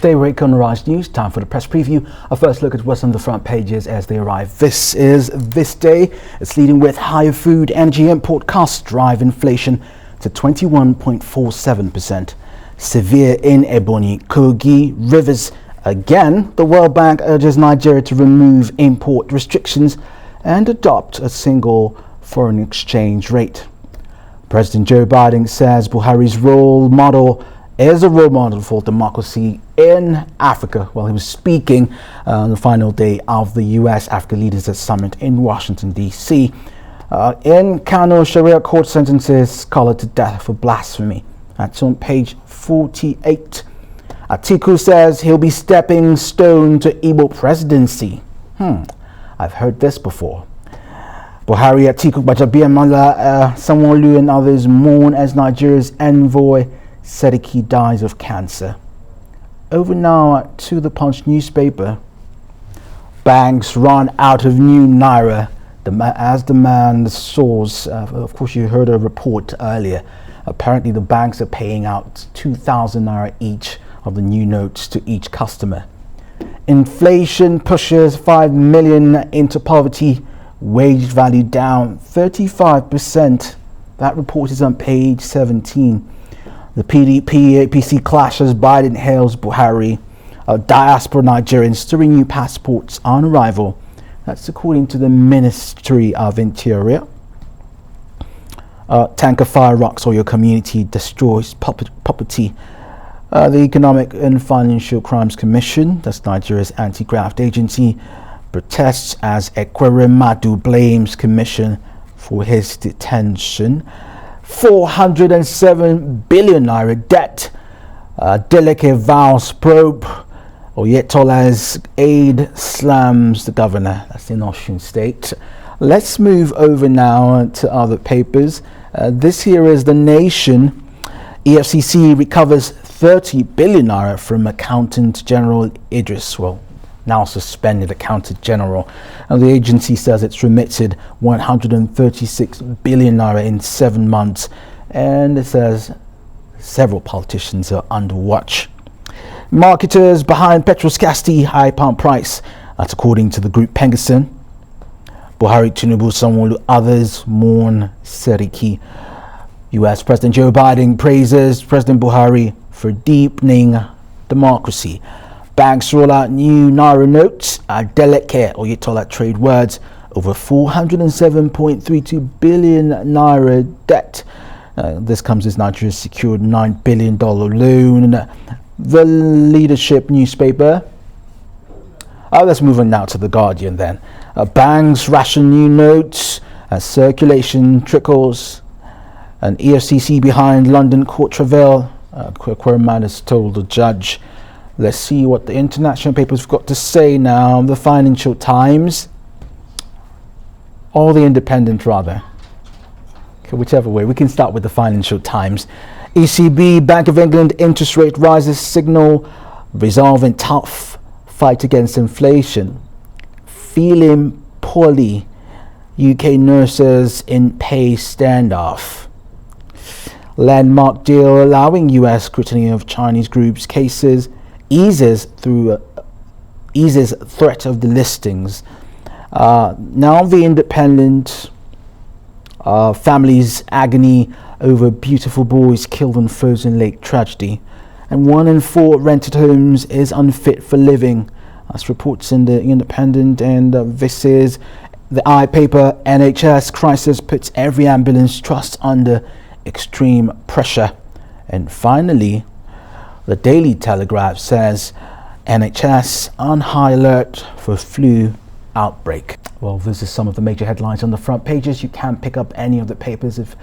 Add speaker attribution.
Speaker 1: Today we're at Rise News, time for the press preview. A first look at what's on the front pages as they arrive. This is This Day. It's leading with higher food energy import costs drive inflation to 21.47%. Severe in Ebonyi, Kogi, Rivers. Again, the World Bank urges Nigeria to remove import restrictions and adopt a single foreign exchange rate. President Joe Biden says Buhari's role model is a role model for democracy in Africa while he was speaking on the final day of the U.S. Africa Leaders Summit in Washington, D.C. In Kano, Sharia court sentences Scholar to death for blasphemy. That's on page 48. Atiku says he'll be stepping stone to Igbo presidency. I've heard this before. Buhari, Atiku, Gbajabiamila, Sanwo-Olu and others mourn as Nigeria's envoy Seriki dies of cancer. Over now to the Punch newspaper. Banks run out of new naira as demand soars. Of course, you heard a report earlier. Apparently, the banks are paying out 2,000 naira each of the new notes to each customer. Inflation pushes 5 million into poverty. Wage value down 35%. That report is on page 17. The PDP-APC clashes. Biden hails Buhari. Diaspora Nigerians to renew passports on arrival. That's according to the Ministry of Interior. Tanker fire rocks oil community, destroys property. The Economic and Financial Crimes Commission, that's Nigeria's anti-graft agency, protests as Ekweremadu blames Commission for his detention. 407 billion naira debt. Deleke vows probe. Oyetola's aide slams the governor. That's in Osun State. Let's move over now to other papers. This here is The Nation. EFCC recovers 30 billion naira from Accountant General Idris. Well, now suspended Accountant General. And the agency says it's remitted 136 billion naira in 7 months. And it says several politicians are under watch. Marketers behind petrol scarcity, high pump price. That's according to the group Pengasson. Buhari, Tinubu, Sanwo-Olu, others mourn Seriki. U.S. President Joe Biden praises President Buhari for deepening democracy. Banks roll out new naira notes. Adeleke Oyetola trade words over 407.32 billion naira debt. This comes as Nigeria secured $9 billion loan. The Leadership newspaper. Let's move on now to The Guardian then. Banks ration new notes as circulation trickles. An EFCC behind London court travail. Querman has told the judge. Let's see what the international papers have got to say now. The Financial Times. Or The Independent, rather. Okay, whichever way. We can start with the Financial Times. ECB, Bank of England interest rate rises signal resolving tough fight against inflation. Feeling poorly. UK nurses in pay standoff. Landmark deal allowing US scrutiny of Chinese groups cases eases threat of the listings. Now The Independent. Families agony over beautiful boys killed in Frozen Lake tragedy. And 1 in 4 rented homes is unfit for living. That's reports in The Independent. And this is the iPaper. NHS crisis puts every ambulance trust under extreme pressure. And finally, the Daily Telegraph says NHS on high alert for flu outbreak. Well, this is some of the major headlines on the front pages. You can pick up any of the papers if